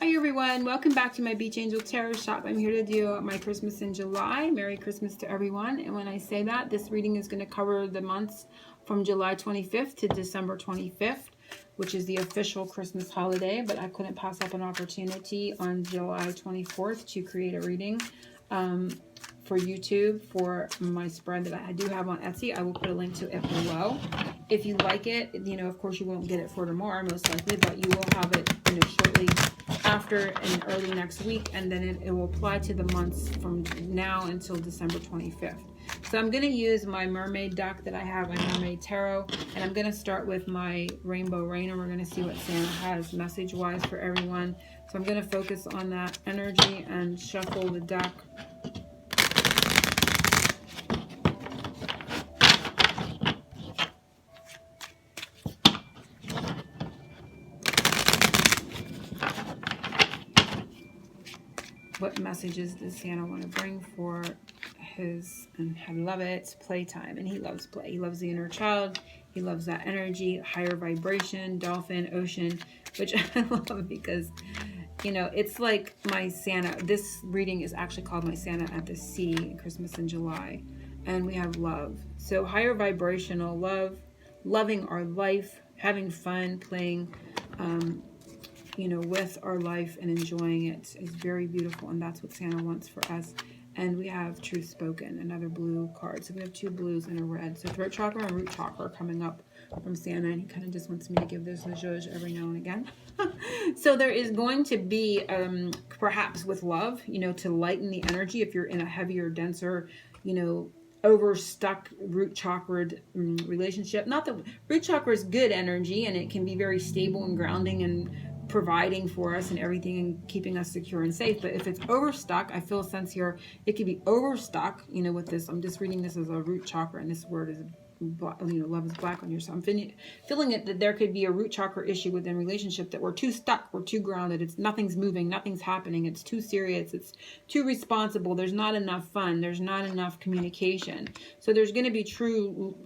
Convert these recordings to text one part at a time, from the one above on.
Hi everyone, welcome back to my Beach Angel Tarot shop. I'm here to do my Christmas in July. Merry Christmas to everyone. And when I say that, this reading is going to cover the months from July 25th to December 25th, which is the official Christmas holiday. But I couldn't pass up an opportunity on July 24th to create a reading for YouTube for my spread that I do have on Etsy. I will put a link to it below. If you like it, of course you won't get it for tomorrow most likely, but you will have it, shortly after and early next week, and then it will apply to the months from now until December 25th. So I'm going to use my mermaid deck that I have, my mermaid tarot, and I'm going to start with my rainbow rain, and we're going to see what Santa has message wise for everyone. So I'm going to focus on that energy and shuffle the deck. What messages does Santa want to bring for his, and I love it, it's playtime, and he loves play. He loves the inner child. He loves that energy, higher vibration, dolphin, ocean, which I love because, it's like my Santa. This reading is actually called My Santa at the Sea, Christmas in July, and we have love. So higher vibrational love, loving our life, having fun, playing, with our life and enjoying it is very beautiful, and that's what Santa wants for us. And we have Truth Spoken, another blue card. So we have two blues and a red. So throat chakra and root chakra coming up from Santa, and he kind of just wants me to give this a zhuzh every now and again. So there is going to be, perhaps with love, to lighten the energy if you're in a heavier, denser, overstuck root chakra relationship. Not that root chakra is good energy, and it can be very stable and grounding and providing for us and everything and keeping us secure and safe. But if it's overstuck, I feel a sense here it could be overstuck, with this. I'm just reading this as a root chakra, and this word is love is black on here. So I'm feeling it that there could be a root chakra issue within relationship, that we're too stuck, we're too grounded, it's nothing's moving, nothing's happening, it's too serious, it's too responsible, there's not enough fun, there's not enough communication. So there's going to be true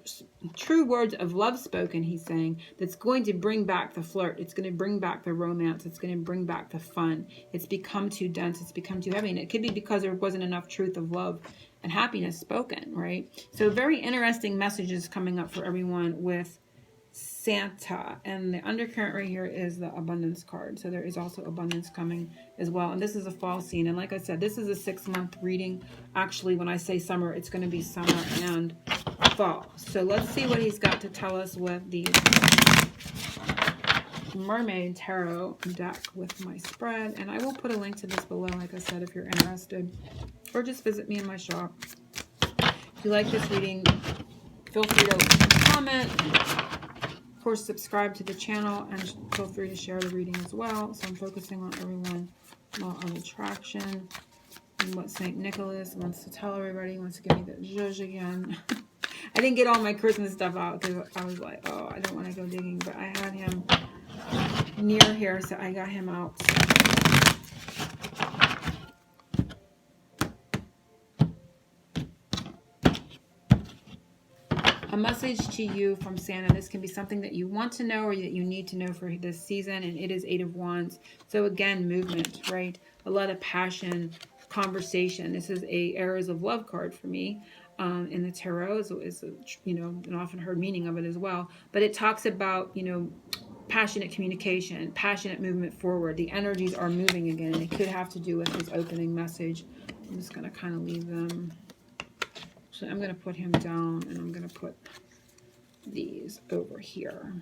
words of love spoken, he's saying, that's going to bring back the flirt, it's going to bring back the romance, it's going to bring back the fun. It's become too dense, it's become too heavy, and it could be because there wasn't enough truth of love and happiness spoken, right? So very interesting messages coming up for everyone with Santa. And the undercurrent right here is the abundance card. So there is also abundance coming as well. And this is a fall scene. And like I said, this is a 6-month reading. Actually, when I say summer, it's going to be summer and fall. So let's see what he's got to tell us with the mermaid tarot deck with my spread. And I will put a link to this below, like I said, if you're interested, or just visit me in my shop. If you like this reading, feel free to comment, of course subscribe to the channel, and feel free to share the reading as well. So I'm focusing on everyone, law of attraction, and what St. Nicholas wants to tell everybody. He wants to give me the zhuzh again. I didn't get all my Christmas stuff out because I was like, oh, I don't want to go digging, but I had him near here, so I got him out. A message to you from Santa. This can be something that you want to know or that you need to know for this season, and it is 8 of Wands. So again, movement, right? A lot of passion, conversation. This is a Arrows of Love card for me in the tarot. Is an often heard meaning of it as well. But it talks about, passionate communication, passionate movement forward. The energies are moving again, and it could have to do with his opening message. I'm just going to kind of leave them. So I'm going to put him down, and I'm going to put these over here.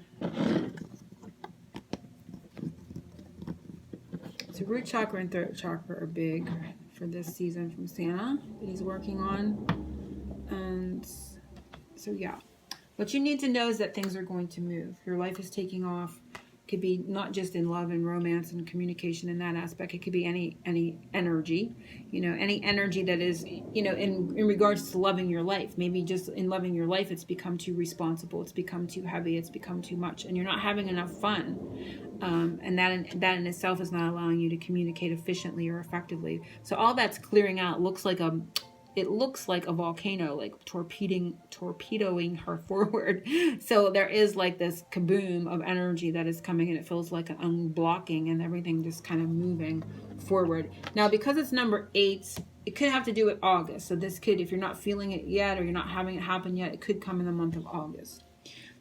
So root chakra and throat chakra are big for this season from Santa that he's working on. And so yeah, what you need to know is that things are going to move. Your life is taking off. It could be not just in love and romance and communication in that aspect. It could be any energy, any energy that is, in regards to loving your life. Maybe just in loving your life, it's become too responsible. It's become too heavy. It's become too much, and you're not having enough fun. And that in itself is not allowing you to communicate efficiently or effectively. So all that's clearing out. Looks like it looks like a volcano, like torpedoing her forward. So there is like this kaboom of energy that is coming, and it feels like an unblocking and everything just kind of moving forward. Now, because it's number 8, it could have to do with August. So this could, if you're not feeling it yet or you're not having it happen yet, it could come in the month of August.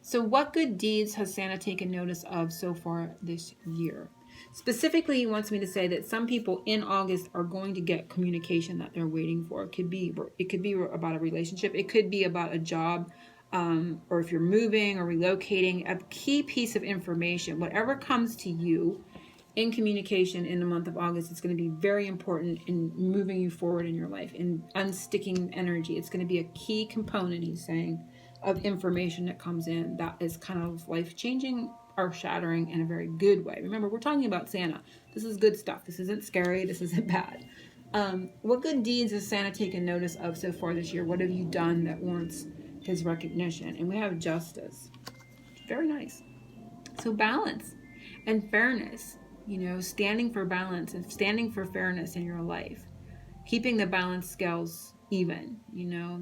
So what good deeds has Santa taken notice of so far this year? Specifically, he wants me to say that some people in August are going to get communication that they're waiting for. It could be about a relationship. It could be about a job, or if you're moving or relocating, a key piece of information, whatever comes to you in communication in the month of August, it's going to be very important in moving you forward in your life, in unsticking energy. It's going to be a key component, he's saying, of information that comes in that is kind of life-changing or shattering in a very good way. Remember, we're talking about Santa. This is good stuff. This isn't scary. This isn't bad. What good deeds has Santa taken notice of so far this year? What have you done that warrants his recognition? And we have justice. Very nice. So balance and fairness, standing for balance and standing for fairness in your life, keeping the balance scales even,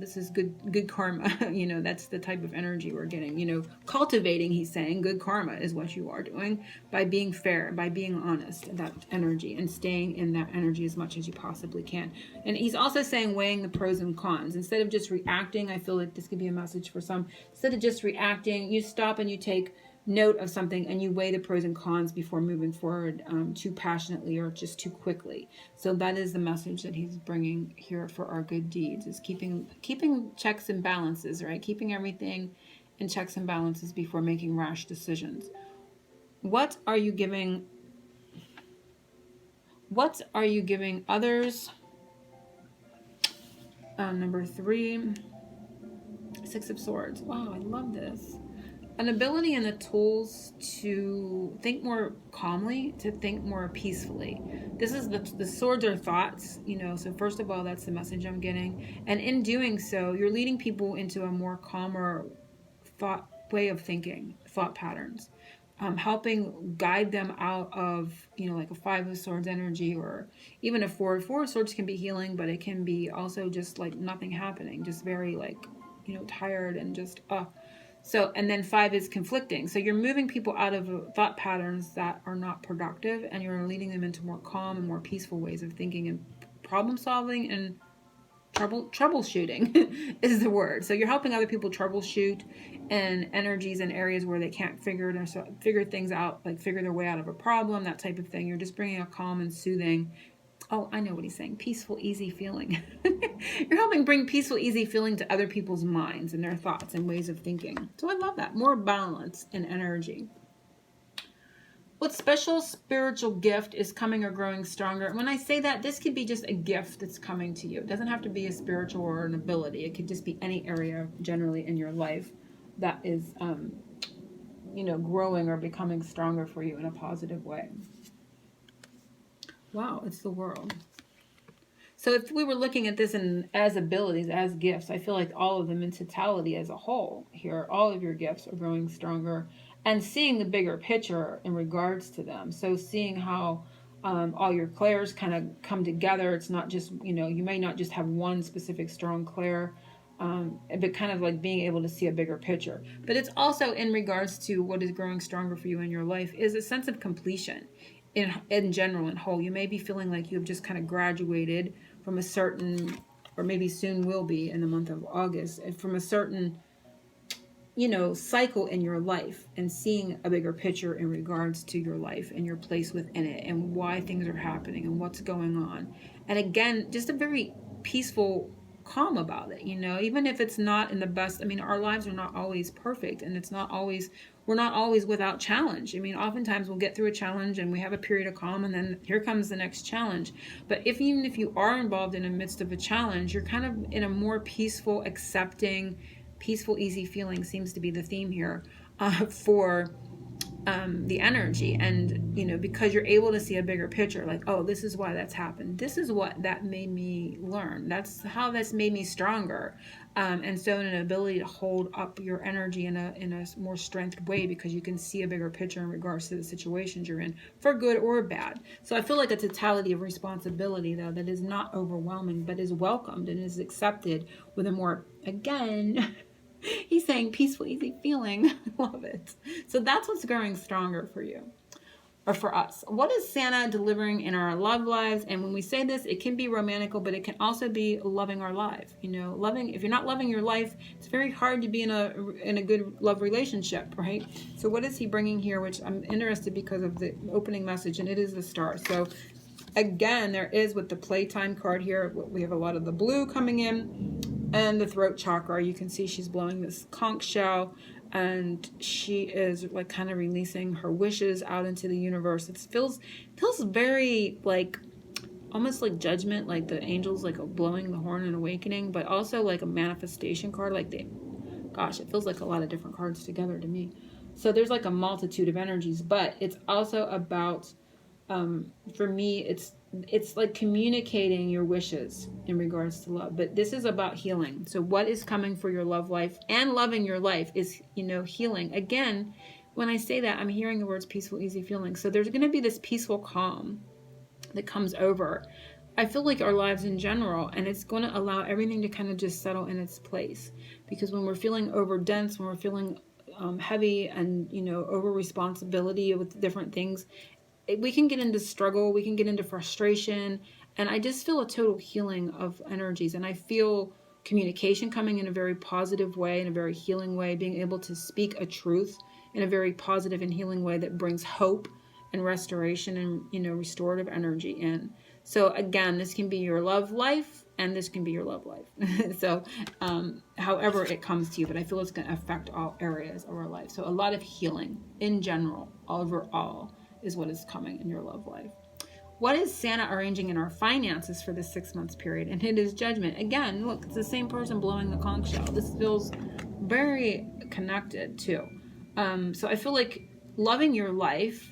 this is good karma. That's the type of energy we're getting, cultivating, he's saying, good karma is what you are doing by being fair, by being honest, that energy, and staying in that energy as much as you possibly can. And he's also saying weighing the pros and cons. Instead of just reacting, I feel like this could be a message for some. Instead of just reacting, you stop and you take note of something and you weigh the pros and cons before moving forward too passionately or just too quickly. So that is the message that he's bringing here for our good deeds, is keeping checks and balances, right? Keeping everything in checks and balances before making rash decisions. What are you giving others? Number 3, 6 of Swords. Wow, I love this. An ability and the tools to think more calmly, to think more peacefully. This is the swords are thoughts, so first of all, that's the message I'm getting. And in doing so, you're leading people into a more calmer way of thinking, thought patterns, helping guide them out of, like a 5 of Swords energy, or even a 4. 4 of Swords can be healing, but it can be also just like nothing happening, just very like, tired and just, So, and then 5 is conflicting. So you're moving people out of thought patterns that are not productive, and you're leading them into more calm and more peaceful ways of thinking and problem solving, and troubleshooting is the word. So you're helping other people troubleshoot and energies and areas where they can't figure things out, like figure their way out of a problem, that type of thing. You're just bringing a calm and soothing. Oh, I know what he's saying. Peaceful, easy feeling. You're helping bring peaceful, easy feeling to other people's minds and their thoughts and ways of thinking. So I love that. More balance and energy. What special spiritual gift is coming or growing stronger? And when I say that, this could be just a gift that's coming to you. It doesn't have to be a spiritual or an ability. It could just be any area generally in your life that is, growing or becoming stronger for you in a positive way. Wow, it's the World. So if we were looking at this as abilities, as gifts, I feel like all of them in totality as a whole here, all of your gifts are growing stronger, and seeing the bigger picture in regards to them. So seeing how all your clairs kind of come together. It's not just, you may not just have one specific strong clair, but kind of like being able to see a bigger picture. But it's also in regards to what is growing stronger for you in your life is a sense of completion. In general and whole, you may be feeling like you've just kind of graduated from a certain, or maybe soon will be in the month of August, from a certain, cycle in your life, and seeing a bigger picture in regards to your life and your place within it and why things are happening and what's going on. And again, just a very peaceful calm about it, even if it's not in the best. Our lives are not always perfect, and we're not always without challenge. Oftentimes we'll get through a challenge and we have a period of calm, and then here comes the next challenge. But even if you are involved in the midst of a challenge, you're kind of in a more peaceful, accepting, peaceful, easy feeling seems to be the theme here for the energy. And, because you're able to see a bigger picture, like, oh, this is why that's happened. This is what that made me learn. That's how that's made me stronger. And so an ability to hold up your energy in a more strength way, because you can see a bigger picture in regards to the situations you're in, for good or bad. So I feel like a totality of responsibility, though, that is not overwhelming, but is welcomed and is accepted with a more, again, he's saying peaceful, easy feeling. I love it. So that's what's growing stronger for you, or for us. What is Santa delivering in our love lives? And when we say this, it can be romantical, but it can also be loving our life. Loving. If you're not loving your life, it's very hard to be in a good love relationship, right? So what is he bringing here? Which I'm interested because of the opening message, and it is the Star. So again, there is, with the playtime card here, we have a lot of the blue coming in, and the throat chakra. You can see she's blowing this conch shell, and she is like kind of releasing her wishes out into the universe. It feels very like almost like judgment, like the angels like blowing the horn and awakening, but also like a manifestation card. Like it feels like a lot of different cards together to me. So there's like a multitude of energies, but it's also about, for me, it's like communicating your wishes in regards to love. But this is about healing. So what is coming for your love life and loving your life is, healing. Again, when I say that, I'm hearing the words peaceful, easy feeling. So there's going to be this peaceful calm that comes over, I feel like, our lives in general, and it's going to allow everything to kind of just settle in its place. Because when we're feeling overdense, when we're feeling heavy and, over responsibility with different things, we can get into struggle, we can get into frustration, and I just feel a total healing of energies. And I feel communication coming in a very positive way, in a very healing way, being able to speak a truth in a very positive and healing way that brings hope and restoration and, restorative energy in. So again, this can be your love life, and this can be your love life. So however it comes to you, but I feel it's going to affect all areas of our life. So a lot of healing in general, overall, is what is coming in your love life. What is Santa arranging in our finances for this 6 months period? And it is Judgment. Again, look, it's the same person blowing the conch shell. This feels very connected too. So I feel like loving your life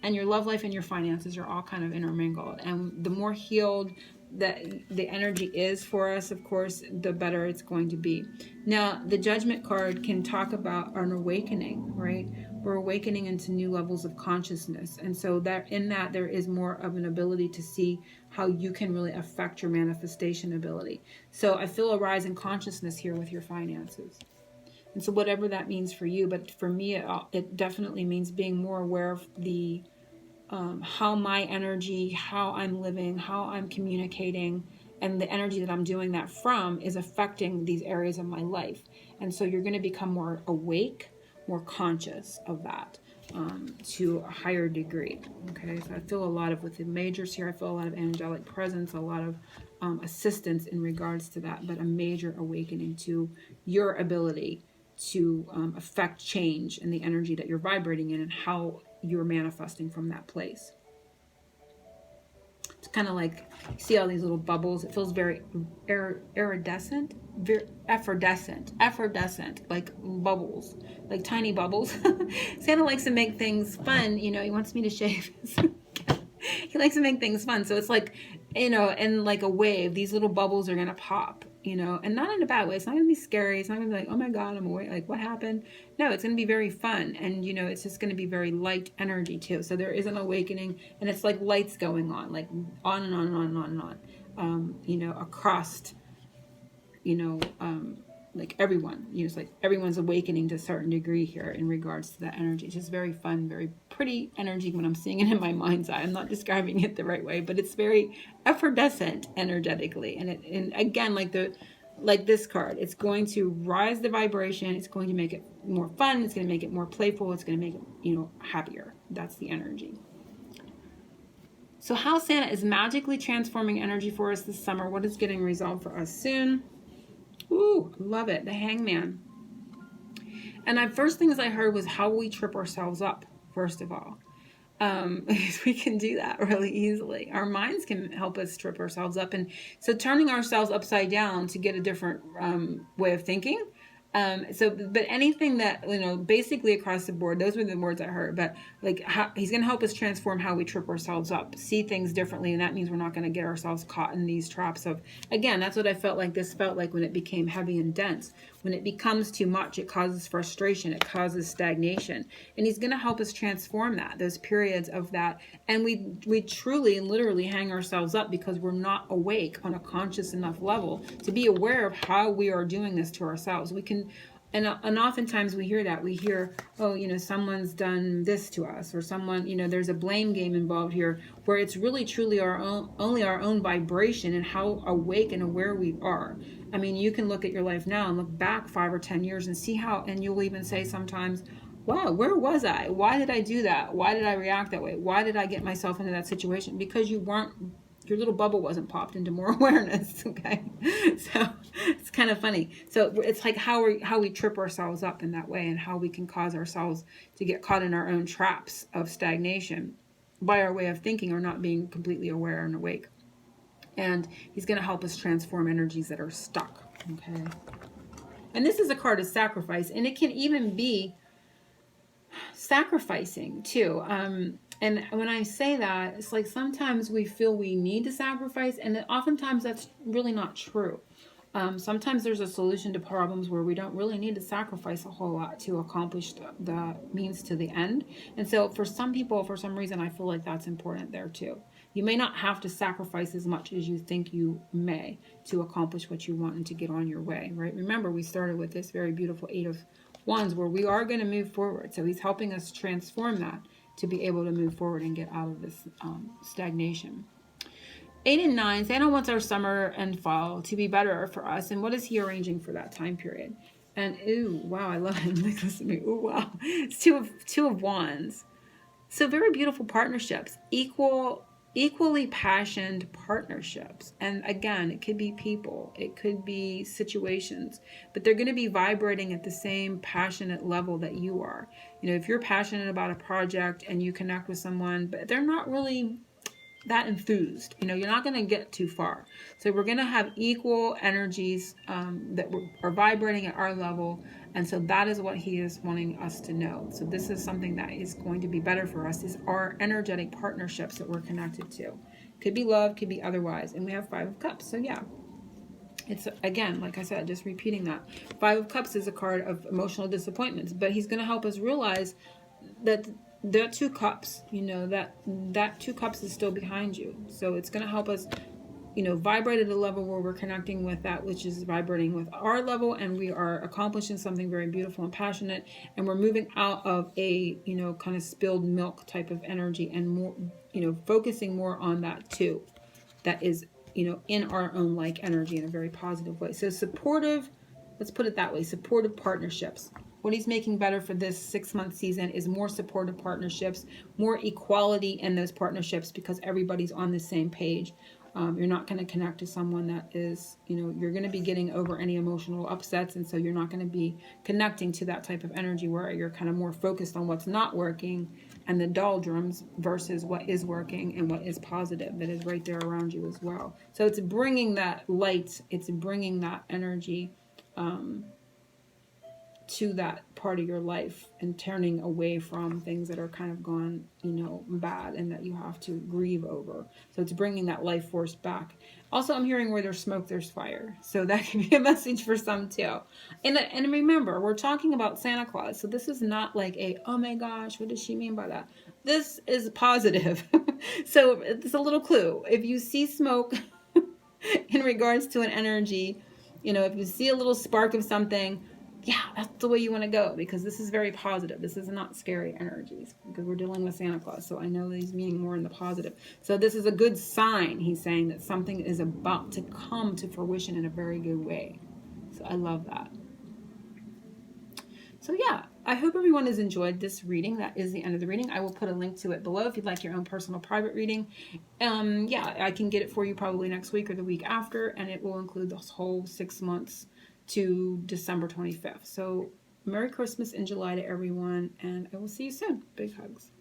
and your love life and your finances are all kind of intermingled. And the more healed that the energy is for us, of course, the better it's going to be. Now, the Judgment card can talk about an awakening, right? We're awakening into new levels of consciousness. And so that in that there is more of an ability to see how you can really affect your manifestation ability. So I feel a rise in consciousness here with your finances. And so whatever that means for you, but for me, it definitely means being more aware of the how my energy, how I'm living, how I'm communicating, and the energy that I'm doing that from is affecting these areas of my life. And so you're going to become more awake, more conscious of that to a higher degree. Okay, so I feel a lot of, with the majors here, I feel a lot of angelic presence, a lot of assistance in regards to that, but a major awakening to your ability to affect change in the energy that you're vibrating in and how you're manifesting from that place. It's kind of like, you see all these little bubbles. It feels very iridescent, very effervescent, like bubbles, like tiny bubbles. Santa likes to make things fun. He wants me to shave. He likes to make things fun. So it's like, in like a wave, these little bubbles are going to pop, and not in a bad way. It's not going to be scary. It's not going to be like, oh my God, I'm awake. Like, what happened? No, it's going to be very fun. And, it's just going to be very light energy too. So there is an awakening, and it's like lights going on, like on and on and on and on and on, across, like everyone, it's like everyone's awakening to a certain degree here in regards to that energy. It's just very fun, very pretty energy when I'm seeing it in my mind's eye. I'm not describing it the right way, but it's very effervescent energetically. And again, like this card, it's going to rise the vibration. It's going to make it more fun. It's going to make it more playful. It's going to make it, happier. That's the energy. So how Santa is magically transforming energy for us this summer. What is getting resolved for us soon? Ooh, love it. The Hangman. And the first things I heard was how we trip ourselves up, first of all. We can do that really easily. Our minds can help us trip ourselves up. And so turning ourselves upside down to get a different way of thinking But anything that, basically across the board, those were the words I heard. But like, he's going to help us transform how we trip ourselves up, see things differently. And that means we're not going to get ourselves caught in these traps of, again, that's what I felt like this felt like when it became heavy and dense. When it becomes too much, it causes frustration, it causes stagnation. And he's going to help us transform that, those periods of that. And we truly and literally hang ourselves up because we're not awake on a conscious enough level to be aware of how we are doing this to ourselves. We can, and oftentimes we hear that. We hear, oh, someone's done this to us, or someone, there's a blame game involved here, where it's really truly only our own vibration and how awake and aware we are. I mean, you can look at your life now and look back 5 or 10 years and see how, and you'll even say sometimes, wow, where was I? Why did I do that? Why did I react that way? Why did I get myself into that situation? Because your little bubble wasn't popped into more awareness. Okay. So it's kind of funny. So it's like how we trip ourselves up in that way, and how we can cause ourselves to get caught in our own traps of stagnation by our way of thinking, or not being completely aware and awake. And he's going to help us transform energies that are stuck. Okay. And this is a card of sacrifice, and it can even be sacrificing too. And when I say that, it's like sometimes we feel we need to sacrifice, and oftentimes that's really not true. Sometimes there's a solution to problems where we don't really need to sacrifice a whole lot to accomplish the means to the end. And so for some people, for some reason, I feel like that's important there too. You may not have to sacrifice as much as you think you may to accomplish what you want and to get on your way, right? Remember, we started with this very beautiful 8 of Wands where we are going to move forward. So he's helping us transform that to be able to move forward and get out of this stagnation. 8 and 9, Santa wants our summer and fall to be better for us. And what is he arranging for that time period? And ooh, wow, I love him. Like, listen to me. Ooh, wow. It's two of Wands. So very beautiful partnerships, equally passionate partnerships. And again, it could be people, it could be situations, but they're going to be vibrating at the same passionate level that you are. If you're passionate about a project and you connect with someone, but they're not really that enthused, you're not going to get too far. So we're going to have equal energies that are vibrating at our level. And so that is what he is wanting us to know. So this is something that is going to be better for us, is our energetic partnerships that we're connected to. Could be love, could be otherwise. And we have 5 of Cups. So yeah, it's, again, like I said, just repeating that. 5 of Cups is a card of emotional disappointments, but he's going to help us realize that there are 2 cups, that 2 cups is still behind you. So it's going to help us, vibrate at a level where we're connecting with that which is vibrating with our level, and we are accomplishing something very beautiful and passionate, and we're moving out of a, kind of spilled milk type of energy, and more, focusing more on that too. That is, in our own like energy in a very positive way. So supportive, let's put it that way, supportive partnerships. What he's making better for this 6-month season is more supportive partnerships, more equality in those partnerships, because everybody's on the same page. You're not going to connect to someone that is, you're going to be getting over any emotional upsets. And so you're not going to be connecting to that type of energy where you're kind of more focused on what's not working and the doldrums versus what is working and what is positive that is right there around you as well. So it's bringing that light, it's bringing that energy to that part of your life, and turning away from things that are kind of gone, bad, and that you have to grieve over. So it's bringing that life force back. Also, I'm hearing where there's smoke, there's fire. So that can be a message for some too. And remember, we're talking about Santa Claus. So this is not like oh my gosh, what does she mean by that? This is positive. So it's a little clue. If you see smoke in regards to an energy, if you see a little spark of something, yeah, that's the way you want to go, because this is very positive. This is not scary energies, because we're dealing with Santa Claus. So I know that he's meaning more in the positive. So this is a good sign. He's saying that something is about to come to fruition in a very good way. So I love that. So yeah, I hope everyone has enjoyed this reading. That is the end of the reading. I will put a link to it below if you'd like your own personal private reading. Yeah, I can get it for you probably next week or the week after, and it will include this whole 6 months to December 25th. So Merry Christmas in July to everyone, and I will see you soon. Big hugs.